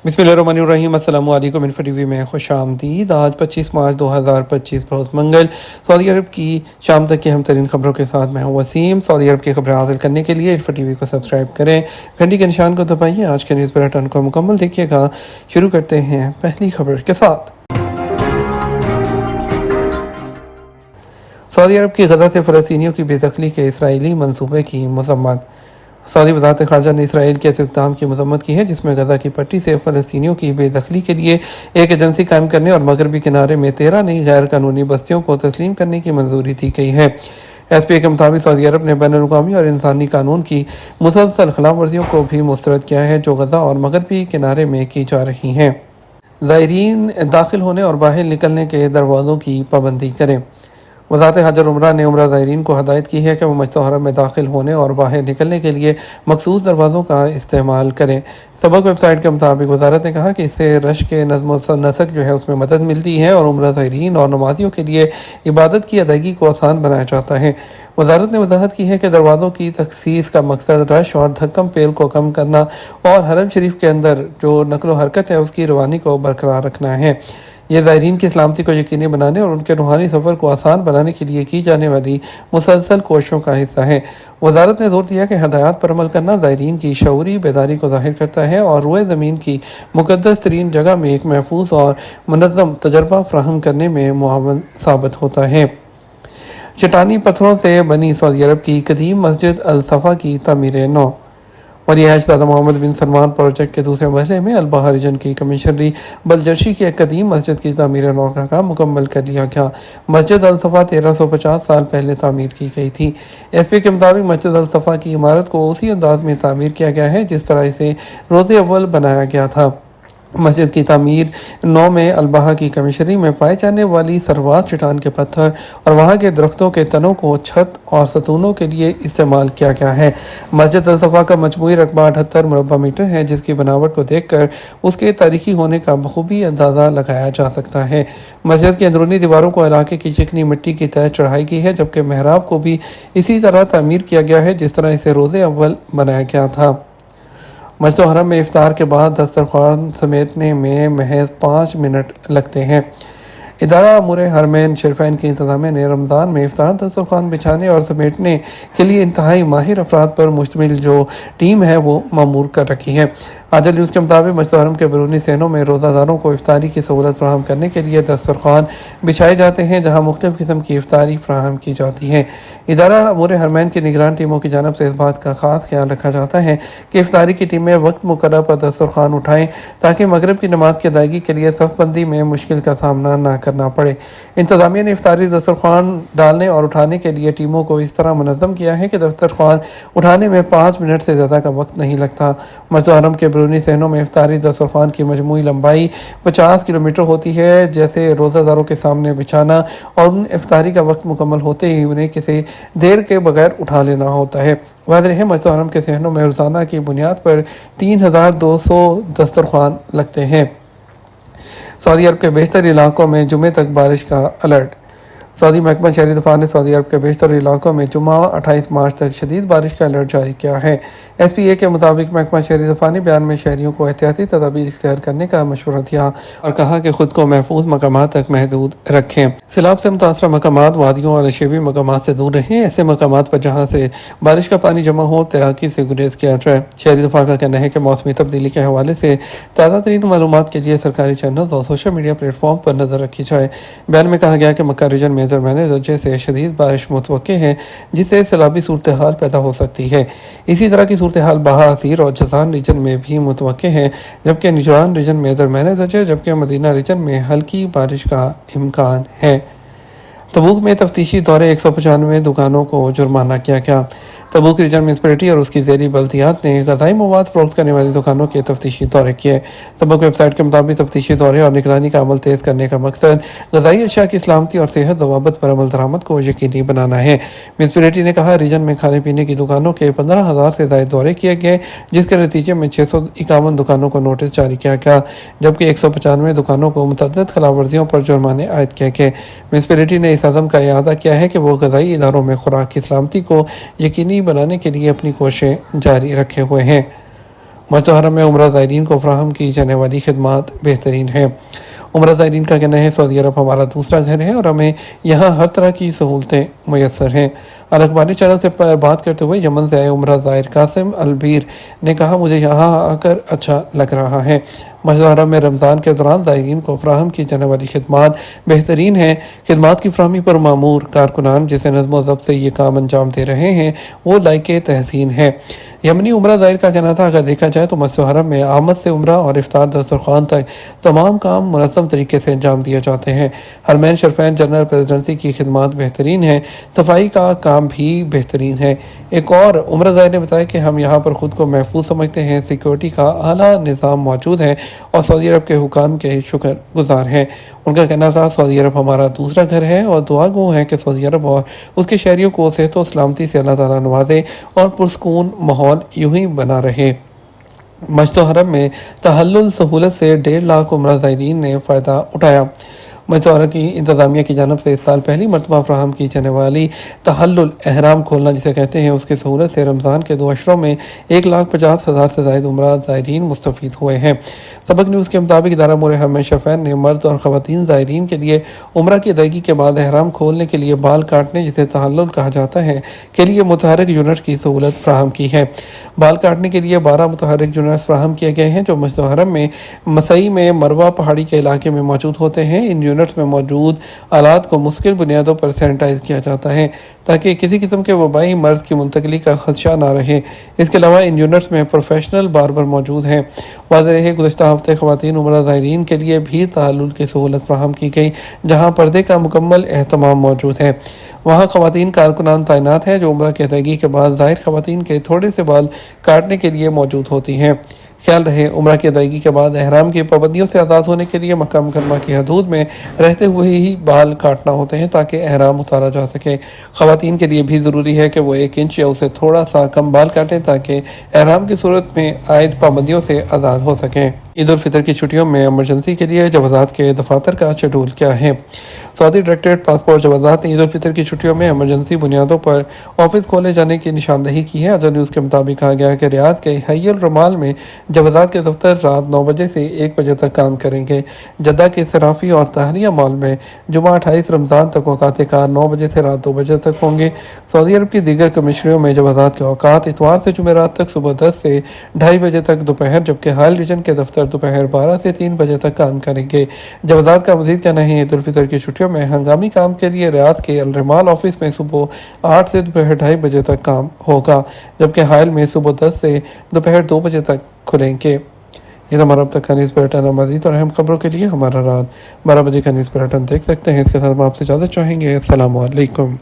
बिस्मिल्लाहिर्रहमानिर्रहीम। अस्सलामु अलैकुम। इन्फो टीवी में खुश आमदीद। आज 25 मार्च 2025 बरोज़ मंगल सऊदी अरब की शाम तक की अहम तरीन खबरों के साथ मैं हूँ वसीम। सऊदी अरब की खबरें हासिल करने के लिए इन्फो टीवी को सब्सक्राइब करें, घंटी के निशान को दबाइए। आज के न्यूज़ बुलेटिन को मुकम्मल देखिएगा। शुरू करते हैं पहली खबर के साथ। सऊदी अरब की गजा से फ़लस्तीनियों की बेदखली के इसराइली मंसूबे की मज़म्मत। सऊदी वज़ारत ख़ारजा ने इसराइल के ऐसे इक़दाम की मज़म्मत की है जिसमें गजा की पट्टी से फ़लस्तीनियों की बेदखली के लिए एक एजेंसी कायम करने और मगरबी किनारे में 13 नई गैर कानूनी बस्तियों को तस्लीम करने की मंजूरी दी गई है। SPA के मुताबिक सऊदी अरब ने बैनुल-अक़वामी और इंसानी कानून की मुसलसल खिलाफ वर्जियों को भी मुस्तरद किया है जो गजा और मगरबी किनारे में की जा रही हैं। ज़ायरीन दाखिल होने और बाहर निकलने के दरवाज़ों की पाबंदी करें। वज़ारत हज और उम्रा ने उम्रा ज़ायरीन को हदायत की है कि वो मस्जिद हरम में दाखिल होने और बाहर निकलने के लिए मखसूस दरवाज़ों का इस्तेमाल करें। सबक वेबसाइट के मुताबिक वज़ारत ने कहा कि इससे रश के नज़्म नसक जो है उसमें मदद मिलती है और उम्रा ज़ायरीन और नमाजियों के लिए इबादत की अदायगी को आसान बनाया जाता है। वज़ारत ने वजाहत की है कि दरवाज़ों की तखसीस का मकसद रश और धक्कम पेल को कम करना और हरम शरीफ के अंदर जो नकलो हरकत है उसकी रवानी को बरकरार रखना है। यह ज़ायरीन की सलामती को यकीनी बनाने और उनके रूहानी सफ़र को आसान बनाने के लिए की जाने वाली मुसलसल कोशिशों का हिस्सा है। वज़ारत ने जोर दिया कि हदायत पर अमल करना ज़ायरीन की शऊरी बेदारी को ज़ाहिर करता है और रोए ज़मीन की मुक़द्दस तरीन जगह में एक महफूज और मुनज़्ज़म तजर्बा फ़राहम करने में मुआवन साबित होता है। चट्टानी पत्थरों से बनी सऊदी अरब की कदीम मस्जिद अल सफ़ा की तामीर नौ। वली शहज़ादा मोहम्मद बिन सलमान प्रोजेक्ट के दूसरे मरहले में अल-बहा रीजन की कमिश्नरी बलजर्शी की एक कदीम मस्जिद की तामीर नौ का काम मुकम्मल कर लिया गया। मस्जिद अल सफ़ा 1350 साल पहले तामीर की गई थी। SPA के मुताबिक मस्जिद अल सफ़ा की इमारत को उसी अंदाज में तामीर किया गया है जिस तरह इसे रोज़े अव्वल बनाया गया था। मस्जिद की तामीर 9 में अल-बहा की कमिश्नरी में पाए जाने वाली सरवात चट्टान के पत्थर और वहाँ के दरख्तों के तनों को छत और सतूनों के लिए इस्तेमाल किया गया है। मस्जिद अल-सफ़ा का मजमूई रकबा 78 मुरब्बा मीटर है जिसकी बनावट को देखकर उसके तारीखी होने का बखूबी अंदाज़ा लगाया जा सकता है। मस्जिद की अंदरूनी दीवारों को इलाके की चिकनी मिट्टी की तह चढ़ाई की है जबकि महराब को भी इसी तरह तामीर किया गया है जिस तरह इसे रोज़े अव्वल बनाया गया था। मस्जिद हरम में इफ्तार के बाद दस्तरखान समेटने में महज 5 मिनट लगते हैं। इदारा अमूर हरमैन शरीफैन की इंतज़ामिया ने रमज़ान में इफ्तार दस्तरखान बिछाने और समेटने के लिए इंतहाई माहिर अफराद पर मुश्तमिल जो टीम है वो मामूर कर रखी है। आजल न्यूज़ के मुताबिक मस्जिद हरम के बैरूनी सहनों में रोज़ादारों को इफ्तारी की सहूलत फराहम करने के लिए दस्तरखान बिछाए जाते हैं जहाँ मुख्तलिफ़ किस्म की इफ्तारी फराहम की जाती है। इदारा अमूर हरमैन की निगरान टीमों की जानब से इस बात का ख़ास ख्याल रखा जाता है कि इफ्तारी की टीमें वक्त मुकर्रर पर दस्तरखान उठाएँ ताकि मगरिब की नमाज की अदायगी के लिए सफ़बंदी में मुश्किल का सामना न करना पड़े। इंतज़ामिया ने इफ्तारी दस्तरखान डालने और उठाने के लिए टीमों को इस तरह मुनज़्ज़म किया है कि दस्तरखान उठाने में 5 मिनट से ज़्यादा का वक्त नहीं लगता। मस्जिद हरम के बैरूनी सहनों में इफ्तारी दस्तरखान की मजमूई लंबाई 50 किलोमीटर होती है। जैसे रोज़ादारों के सामने बिछाना और उन इफ्तारी का वक्त मुकम्मल होते ही उन्हें किसी देर के बगैर उठा लेना होता है। वाज़ेह है मस्जिद हरम के सहनों में रोज़ाना की बुनियाद पर 3200 दस्तरखान लगते हैं। सऊदी अरब के बेशतर इलाकों में जुमे तक बारिश का अलर्ट। सऊदी महकमा शहरी दफा ने सऊदी अरब के बेशतर इलाकों में जुमा 28 मार्च तक शदीद बारिश का अलर्ट जारी किया है। SPA के मुताबिक महकमा शहरी दफा ने बयान में शहरियों को एहतियाती तदाबीर इख्तियार करने का मशवरा दिया और कहा कि खुद को महफूज मकामात तक महदूद रखें। सैलाब से मुतासरा मकामात वादियों और नशेबी मकामात से दूर रहें। ऐसे मकामात पर जहाँ से बारिश का पानी जमा हो तैराकी से गुरेज किया जाए। शहरी दफा का कहना है कि मौसमी तब्दीली के हवाले से ताज़ा तरीन मालूमात के लिए सरकारी चैनल और सोशल मीडिया प्लेटफॉर्म पर नज़र रखी जाए। बयान में कहा गया कि मक्का रीजन में दरमियाने दर्जे से शदीद बारिश मुतवक्के है जिससे सैलाबी सूरत हाल पैदा हो सकती है। इसी तरह की सूरत हाल बहा असीर और जज़ान रीजन में भी मुतवक्के है जबकि निजरान रीजन में दरमियाने दर्जे जबकि मदीना रीजन में हल्की बारिश का इम्कान है। तबूक में तफ्तीशी दौरे 195 दुकानों को जुर्माना किया गया। तबूक रीजन म्यूनसिपैलिटी और उसकी ज़ेरी बल्दियात ने ग़ज़ाई मवाद फ़रोख्त करने वाली दुकानों के तफ्तीशी दौरे किए। तबूक वेबसाइट के मुताबिक तफ्तीशी दौरे और निगरानी का अमल तेज़ करने का मकसद ग़ज़ाई अशिया की सलामती और सेहत दवाबत पर अमल दरामद को यकीनी बनाना है। म्यूनसिपैलिटी ने कहा रीजन में खाने पीने की दुकानों के 15,000 से ज़ायद दौरे किए गए जिसके नतीजे में 651 दुकानों को नोटिस जारी किया गया जबकि 195 दुकानों को मुतअद्दिद खिलाफवर्जियों पर जुर्माने आयद किए गए। म्यूनसिपैलिटी ने इस अज़म का इआदा किया है कि वो ग़ज़ाई इदारों में खुराक की सलामती को यकीनी बनाने के लिए अपनी कोशिशें जारी रखे हुए हैं। मस्जिद हरम में उम्रा ज़ायरीन को फराहम की जाने वाली खिदमत बेहतरीन है। उम्रा ज़ायरीन का कहना है सऊदी अरब हमारा दूसरा घर है और हमें यहाँ हर तरह की सहूलतें मैसर हैं। अल अखबारी चैनल से बात करते हुए यमन से आए उम्रा ज़ायर कासिम अलबीर ने कहा, मुझे यहाँ आकर अच्छा लग रहा है। मस्जिद हरम में रमज़ान के दौरान ज़ायरीन को फराहम की जाने वाली खिदमत बेहतरीन है। खिदमत की फराहमी पर मामूर कारकुनान जिसे नज़्म ज़ब्त से ये काम अंजाम दे रहे हैं वो लायक तहसीन है। यमनी उम्रा ज़ायर का कहना था, अगर देखा जाए तो मस्जिद हरम में आमद से उम्रा और इफ्तार दस्तरखान तक तमाम काम मुनज़्ज़म तरीके से अंजाम दिए जाते हैं। हरमैन शरफैन जनरल प्रेसिडेंसी की खिदमत बेहतरीन है, सफाई का काम भी बेहतरीन है। एक और उम्रा ज़ायर ने बताया कि हम यहाँ पर ख़ुद को महफूज समझते हैं, सिक्योरिटी का आला निज़ाम मौजूद है और सऊदी अरब के हुकाम के शुक्र गुजार हैं। उनका कहना था, सऊदी अरब हमारा दूसरा घर है और दुआ गो है कि सऊदी अरब और उसके शहरियों को सेहत व सलामती से अल्लाह ताला नवाजे और पुरसकून माहौल यूं ही बना रहे। मस्जिद हरम में तहल्लुल सहूलत से 1.5 लाख उम्रा ज़ायरीन ने फ़ायदा उठाया। मस्जिद हरम की इंतज़ामिया की जानब से इस साल पहली मरतबा फराहम की जाने वाली तहल्लुल एहराम खोलना जिसे कहते हैं, उसकी सहूलत से रमज़ान के 2 अशरों में 1,50,000 से ज़ायद उम्रा ज़ायरीन मुस्तफ़ीद हुए हैं। सबक न्यूज़ के मुताबिक इदारा मोर हरमैन शरफैन ने मर्द और ख़वातीन ज़ायरीन के लिए उम्रा की अदायगी के बाद एहराम खोलने के लिए बाल काटने जिसे तहल्लुल कहा जाता है के लिए मुतहरक यूनिट की सहूलत फराहम की है। बाल काटने के लिए 12 मुतहरक यूनिट फराहम किए गए हैं जो मस्जिद हरम में मसई में मरवा पहाड़ी के इलाके में मौजूद होते हैं। इन यूनिट्स में मौजूद आलात को मुश्किल बुनियादों पर सैनिटाइज किया जाता है ताकि किसी किस्म के वबाई मर्ज की मुंतकली का खदशा ना रहे। इसके अलावा इन यूनिट्स में प्रोफेशनल बार्बर मौजूद हैं। वाज़ेह रहे गुज़श्ता हफ्ते ख़वातीन उम्रा ज़ायरीन के लिए भी तहल्लुल की सहूलत फराहम की गई, जहाँ पर्दे का मुकम्मल एहतमाम मौजूद है। वहाँ ख़वातीन कारकुनान तैनात हैं जो उम्रा की अदायगी के बाद ज़ाहिर ख़वातीन के थोड़े से बाल काटने के लिए मौजूद होती हैं। ख्याल रहे, उम्रा की अदायगी के बाद एहराम की पाबंदियों से आज़ाद होने के लिए मक्का मुकर्रमा की हदूद में रहते हुए ही बाल काटना होते हैं ताकि एहराम उतारा जा सके। ख़वातीन के लिए भी ज़रूरी है कि वो 1 इंच या उससे थोड़ा सा कम बाल काटें ताकि एहराम की सूरत में आयद पाबंदियों से आज़ाद हो सकें। ईद उल फितर की छुट्टियों में एमरजेंसी के लिए जवाज़ात के दफातर का शेड्यूल क्या है? सऊदी डायरेक्टरेट पासपोर्ट जवाज़ात ने ईद उल फितर की छुट्टियों में एमरजेंसी बुनियादों पर ऑफिस खोले जाने की निशानदही की है। अजर न्यूज़ के मुताबिक कहा गया है कि रियाद के हई अल रमाल में जवाज़ात के दफ्तर रात 9 बजे से 1 बजे तक काम करेंगे। जद्दा के सराफी और तहरिया मॉल में जुमा 28 रमज़ान तक औकात कार 9 बजे से रात 2 बजे तक होंगे। सऊदी अरब की दीगर कमिश्नरियों में जवाज़ात के औकात इतवार से जुमेरात तक सुबह 10 से 2:30 बजे तक दोपहर, जबकि हाल रीजन के दफ्तर दोपहर 12 से 3 बजे तक काम करेंगे। जवाज़ात का मज़ीद कहना है, ईद उल फितर की छुट्टियों में हंगामी काम के लिए रियाद के अल रमाल ऑफिस में सुबह 8 से दोपहर 2:30 बजे तक काम होगा, जबकि हाल में सुबह 10 से दोपहर 2 बजे तक खुलेंगे। ये हमारा अब तक का न्यूज़ बुलेटिन। मज़ीद और अहम खबरों के लिए हमारा रात 12 बजे का न्यूज़ बुलेटिन देख सकते हैं। इसके साथ हम आपसे इजाज़त चाहेंगे। अस्सलामु अलैकुम।